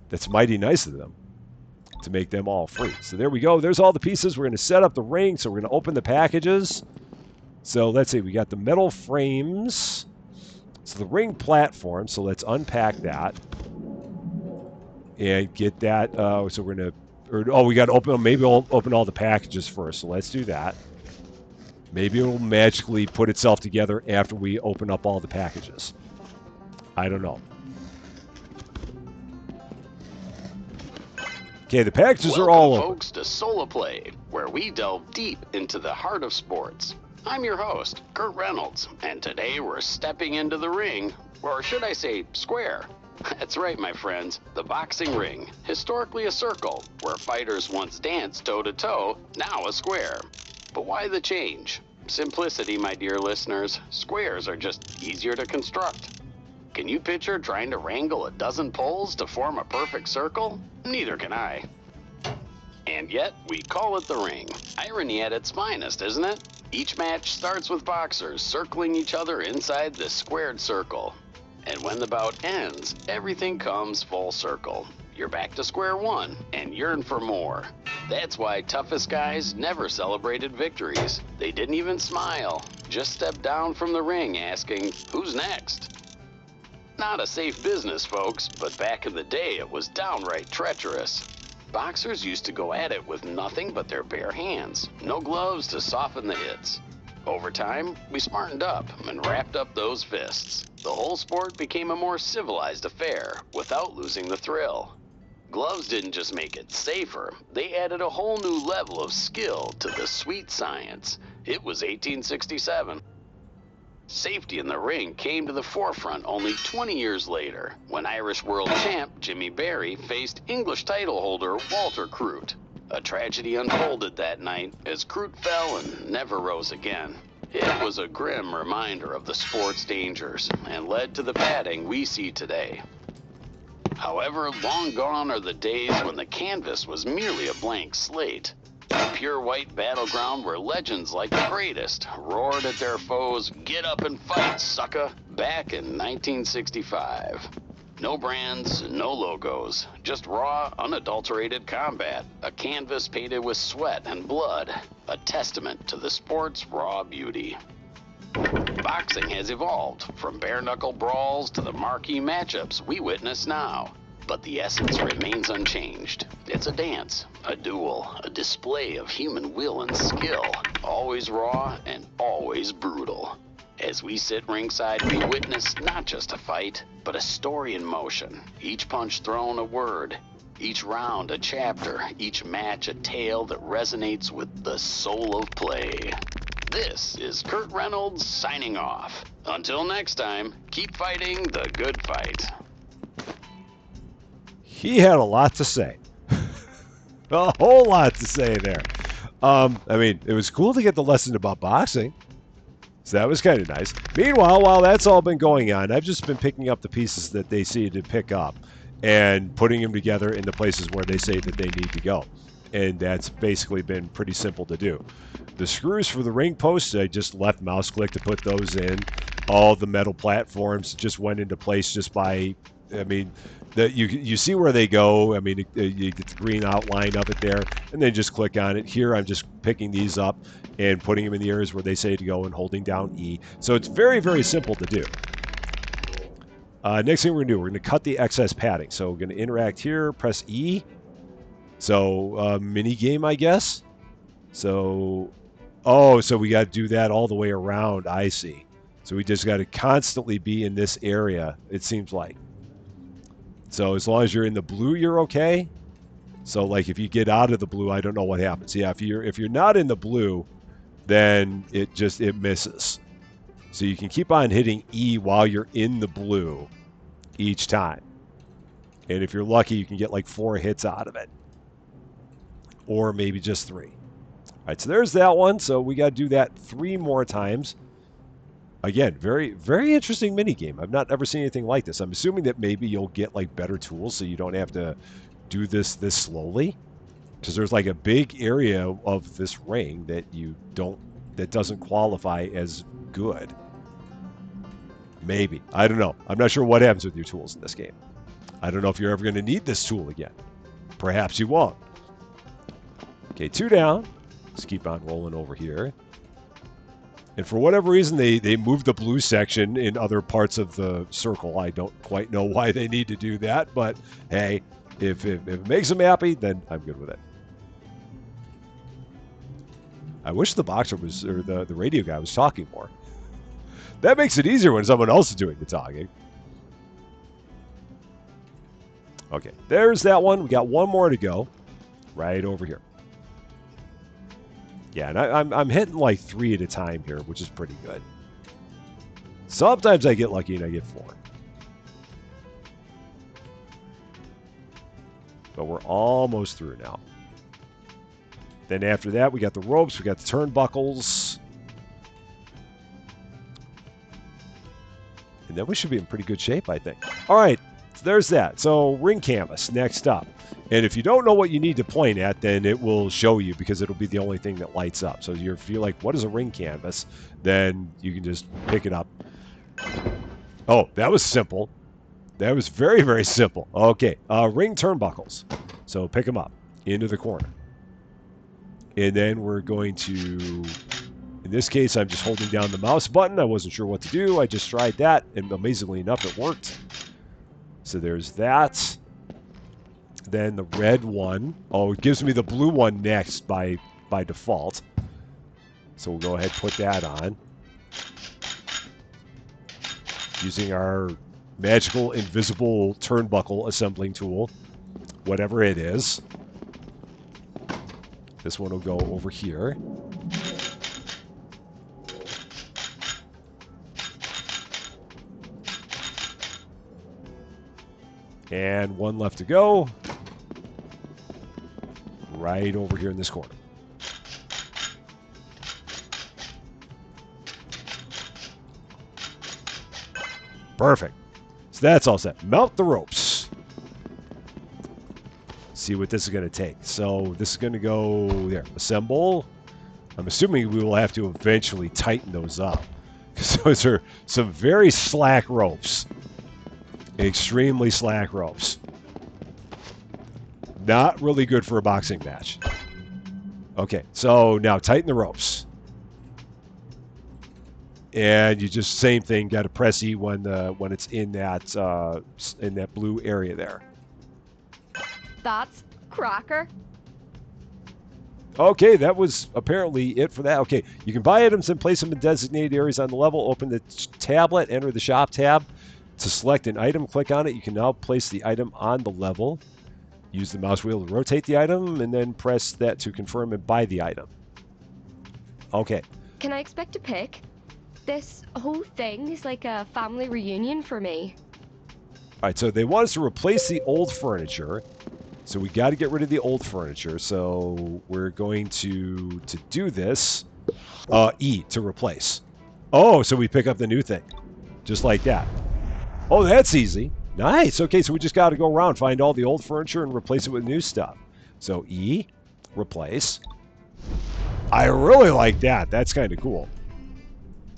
That's mighty nice of them to make them all free. So there we go. There's all the pieces. We're going to set up the ring. So we're going to open the packages. So let's see. We got the metal frames. So the ring platform. So let's unpack that and get that. So we're going to, we got to open, maybe we'll open all the packages first. So let's do that. Maybe it will magically put itself together after we open up all the packages. I don't know. Okay, the packages are all Welcome, open. folks, to Solo Play, where we delve deep into the heart of sports. I'm your host, Kurt Reynolds, and today we're stepping into the ring, or should I say square. That's right, my friends, the boxing ring. Historically a circle, where fighters once danced toe-to-toe, now a square. But why the change? Simplicity, my dear listeners. Squares are just easier to construct. Can you picture trying to wrangle a dozen poles to form a perfect circle? Neither can I. And yet, we call it the ring. Irony at its finest, isn't it? Each match starts with boxers circling each other inside this squared circle. And when the bout ends, everything comes full circle. You're back to square one and yearn for more. That's why toughest guys never celebrated victories. They didn't even smile, just stepped down from the ring asking, who's next? Not a safe business, folks, but back in the day it was downright treacherous. Boxers used to go at it with nothing but their bare hands, no gloves to soften the hits. Over time, we smartened up and wrapped up those fists. The whole sport became a more civilized affair without losing the thrill. Gloves didn't just make it safer, they added a whole new level of skill to the sweet science. It was 1867. Safety in the ring came to the forefront only 20 years later, when Irish world champ Jimmy Barry faced English title holder Walter Crute. A tragedy unfolded that night as Crute fell and never rose again. It was a grim reminder of the sport's dangers and led to the padding we see today. However, long gone are the days when the canvas was merely a blank slate. A pure white battleground where legends like the greatest roared at their foes, "Get up and fight, sucker!" back in 1965. No brands, no logos, just raw, unadulterated combat. A canvas painted with sweat and blood, a testament to the sport's raw beauty. Boxing has evolved, from bare-knuckle brawls to the marquee matchups we witness now. But the essence remains unchanged. It's a dance, a duel, a display of human will and skill, always raw and always brutal. As we sit ringside, we witness not just a fight, but a story in motion. Each punch thrown a word, each round a chapter, each match a tale that resonates with the soul of play. This is Kurt Reynolds signing off. Until next time, keep fighting the good fight. He had a lot to say. A whole lot to say there. I mean, it was cool to get the lesson about boxing. So that was kind of nice. Meanwhile, while that's all been going on, I've just been picking up the pieces that they say to pick up and putting them together in the places where they say that they need to go. And that's basically been pretty simple to do. The screws for the ring posts, I just left mouse click to put those in. All the metal platforms just went into place just by, I mean, you see where they go. I mean, you get the green outline of it there, and then just click on it. Here, I'm just picking these up and putting them in the areas where they say to go and holding down E. So it's very, very simple to do. Next thing we're going to do, we're going to cut the excess padding. So we're going to interact here, press E. So mini game, I guess. So, so we got to do that all the way around. I see. So we just got to constantly be in this area, it seems like. So as long as you're in the blue, you're okay. So like if you get out of the blue, I don't know what happens. Yeah, if you're not in the blue, then it misses. So you can keep on hitting E while you're in the blue each time. And if you're lucky, you can get like 4 hits out of it. Or maybe just 3. All right, so there's that one. So we got to do that 3 more times. Again, very, very interesting mini game. I've not ever seen anything like this. I'm assuming that maybe you'll get like better tools so you don't have to do this slowly. Because there's like a big area of this ring that that doesn't qualify as good. Maybe. I don't know. I'm not sure what happens with your tools in this game. I don't know if you're ever going to need this tool again. Perhaps you won't. Okay, 2 down. Let's keep on rolling over here. And for whatever reason, they moved the blue section in other parts of the circle. I don't quite know why they need to do that, but hey, if it makes them happy, then I'm good with it. I wish the boxer was, or the radio guy was talking more. That makes it easier when someone else is doing the talking. Okay, there's that one. We got 1 more to go. Right over here. Yeah, and I'm hitting like 3 at a time here, which is pretty good. Sometimes I get lucky and I get 4. But we're almost through now. Then after that, we got the ropes, we got the turnbuckles. And then we should be in pretty good shape, I think. All right, so there's that. So ring canvas, next up. And if you don't know what you need to point at, then it will show you because it'll be the only thing that lights up. So if you're like, what is a ring canvas? Then you can just pick it up. Oh, that was simple. That was very, very simple. Okay, ring turnbuckles. So pick them up into the corner. And then we're going to, in this case, I'm just holding down the mouse button. I wasn't sure what to do. I just tried that, and amazingly enough, it worked. So there's that. Then the red one. Oh, it gives me the blue one next by default. So we'll go ahead and put that on. Using our magical invisible turnbuckle assembling tool. Whatever it is. This one will go over here. And one left to go. Right over here in this corner. Perfect. So that's all set. Mount the ropes. See what this is going to take. So this is going to go there. Assemble. I'm assuming we will have to eventually tighten those up. Because those are some very slack ropes. Extremely slack ropes. Not really good for a boxing match. Okay, so now tighten the ropes. And you just same thing. Got to press E when it's in that blue area there. That's cracker. Okay, that was apparently it for that. Okay, you can buy items and place them in designated areas on the level. Open the tablet, enter the shop tab. To select an item, click on it. You can now place the item on the level. Use the mouse wheel to rotate the item, and then press that to confirm and buy the item. Okay. Can I expect to pick? This whole thing is like a family reunion for me. All right, so they want us to replace the old furniture. So we got to get rid of the old furniture. So we're going to do this. E to replace. Oh, so we pick up the new thing. Just like that. Oh, that's easy. Nice. Okay, so we just got to go around, find all the old furniture, and replace it with new stuff. So E, replace. I really like that. That's kind of cool.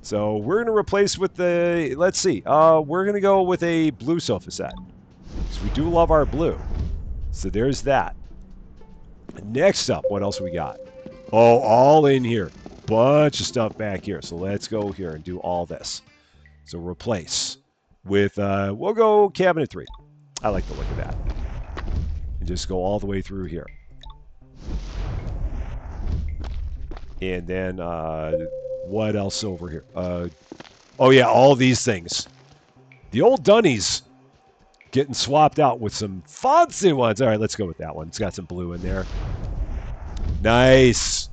So we're going to replace with the, let's see. We're going to go with a blue sofa set. Because we do love our blue. So there's that. Next up, what else we got? Oh, all in here. Bunch of stuff back here. So let's go here and do all this. So replace with, we'll go cabinet 3. I like the look of that. And just go all the way through here. And then, what else over here? Oh yeah, all these things. The old Dunnies getting swapped out with some fancy ones. All right, let's go with that one. It's got some blue in there. Nice.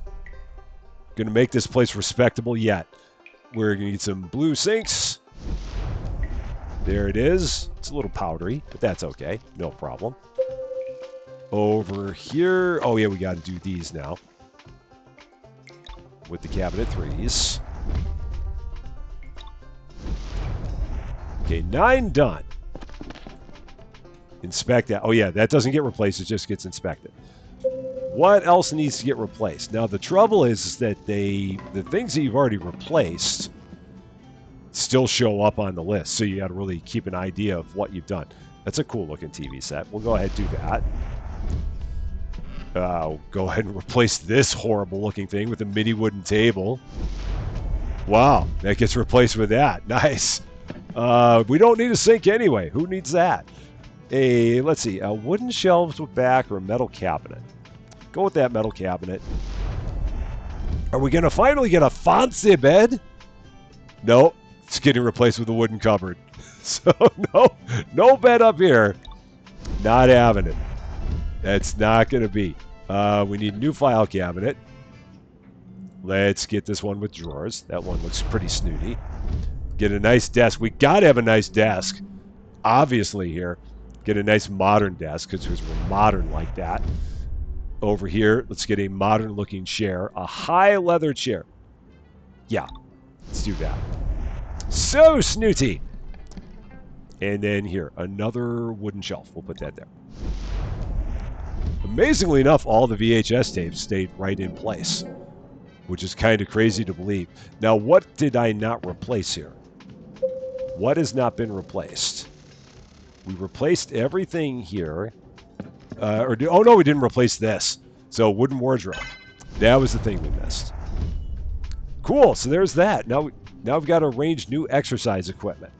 Gonna make this place respectable yet. We're gonna need some blue sinks. There it is. It's a little powdery, but that's okay. No problem. Over here. Oh yeah, we got to do these now. With the cabinet 3s. Okay, 9 done. Inspect that. Oh yeah, that doesn't get replaced. It just gets inspected. What else needs to get replaced? Now the trouble is that the things that you've already replaced still show up on the list. So you got to really keep an idea of what you've done. That's a cool looking TV set. We'll go ahead and do that. Go ahead and replace this horrible looking thing with a mini wooden table. Wow, that gets replaced with that. Nice. We don't need a sink anyway. Who needs that? Let's see, wooden shelves with back or a metal cabinet. Go with that metal cabinet. Are we going to finally get a fancy bed? Nope. It's getting replaced with a wooden cupboard. So, no bed up here. Not having it. That's not going to be. We need a new file cabinet. Let's get this one with drawers. That one looks pretty snooty. Get a nice desk. We got to have a nice desk. Obviously here. Get a nice modern desk because we're modern like that. Over here, let's get a modern looking chair. A high leather chair. Yeah, let's do that. So snooty. And then here, another wooden shelf. We'll put that there. Amazingly enough, all the VHS tapes stayed right in place, which is kind of crazy to believe. Now, what did I not replace here? What has not been replaced? We replaced everything here. Oh, no, we didn't replace this. So, wooden wardrobe. That was the thing we missed. Cool, so there's that. Now we've got to arrange new exercise equipment.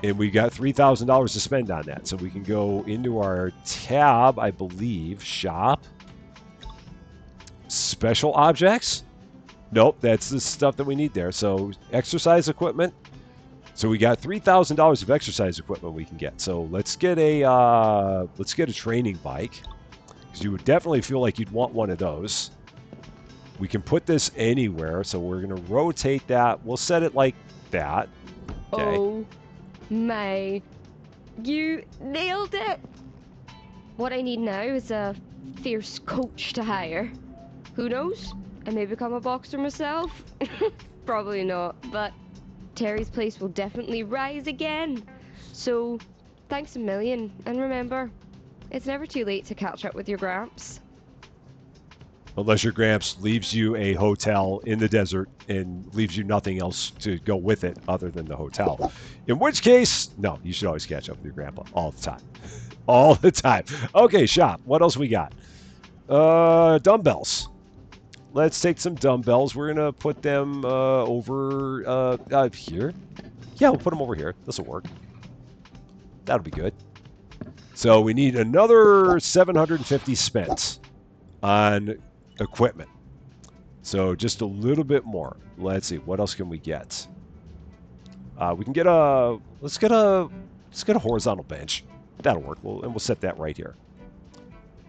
And we got $3,000 to spend on that. So we can go into our tab, I believe, shop. Special objects? Nope, that's the stuff that we need there. So exercise equipment. So we got $3,000 of exercise equipment we can get. So let's get a training bike. Because you would definitely feel like you'd want one of those. We can put this anywhere. So we're going to rotate that. We'll set it like that. Okay. Oh my You nailed it! What I need now is a fierce coach to hire. Who knows? I may become a boxer myself. Probably not, but Terry's place will definitely rise again. So, thanks a million, and remember, it's never too late to catch up with your Gramps. Unless your Gramps leaves you a hotel in the desert and leaves you nothing else to go with it other than the hotel. In which case, no, you should always catch up with your grandpa all the time. All the time. Okay, shop. What else we got? Dumbbells. Let's take some dumbbells. We're going to put them over here. Yeah, we'll put them over here. This will work. That'll be good. So we need another 750 spent on equipment. So just a little bit more. Let's see, what else can we get? We can get let's get a horizontal bench. That'll work. We'll set that right here.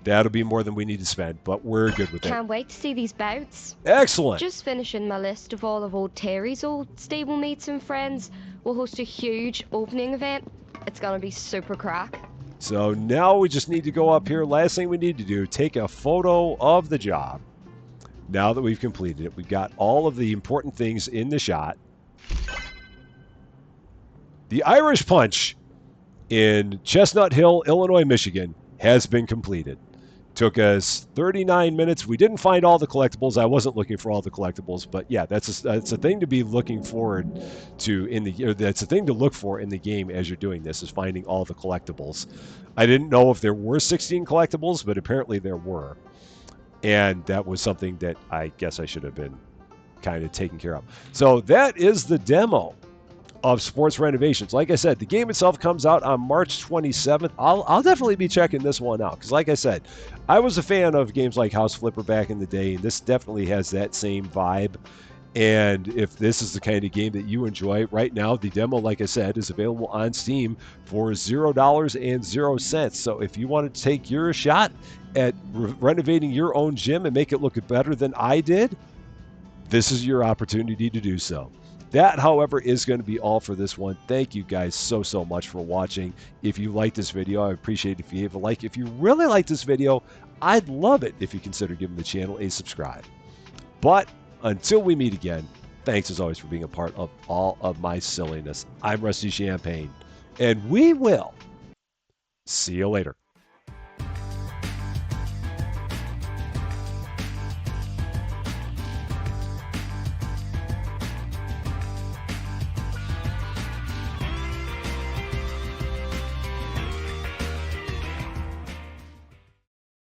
That'll be more than we need to spend, but we're good with it. Can't wait to see these bouts. Excellent. Just finishing my list of all of old Terry's old stablemates and friends. We'll host a huge opening event. It's gonna be super crack. So now we just need to go up here. Last thing we need to do, take a photo of the job. Now that we've completed it, we've got all of the important things in the shot. The Irish Punch in Chestnut Hill, Illinois, Michigan has been completed. Took us 39 minutes. We didn't find all the collectibles. I wasn't looking for all the collectibles, but yeah, that's a thing to be looking forward to that's a thing to look for in the game as you're doing this, is finding all the collectibles. I didn't know if there were 16 collectibles, but apparently there were. And that was something that I guess I should have been kind of taken care of. So that is the demo of Sports Renovations. Like I said, the game itself comes out on March 27th. I'll definitely be checking this one out because, like I said, I was a fan of games like House Flipper back in the day, and this definitely has that same vibe. And if this is the kind of game that you enjoy, right now the demo, like I said, is available on Steam for $0.00. So if you want to take your shot at renovating your own gym and make it look better than I did, this is your opportunity to do so. That, however, is going to be all for this one. Thank you guys so much for watching. If you like this video, I appreciate it if you give a like. If you really like this video, I'd love it if you consider giving the channel a subscribe. But until we meet again, thanks as always for being a part of all of my silliness. I'm Rusty Champagne, and we will see you later.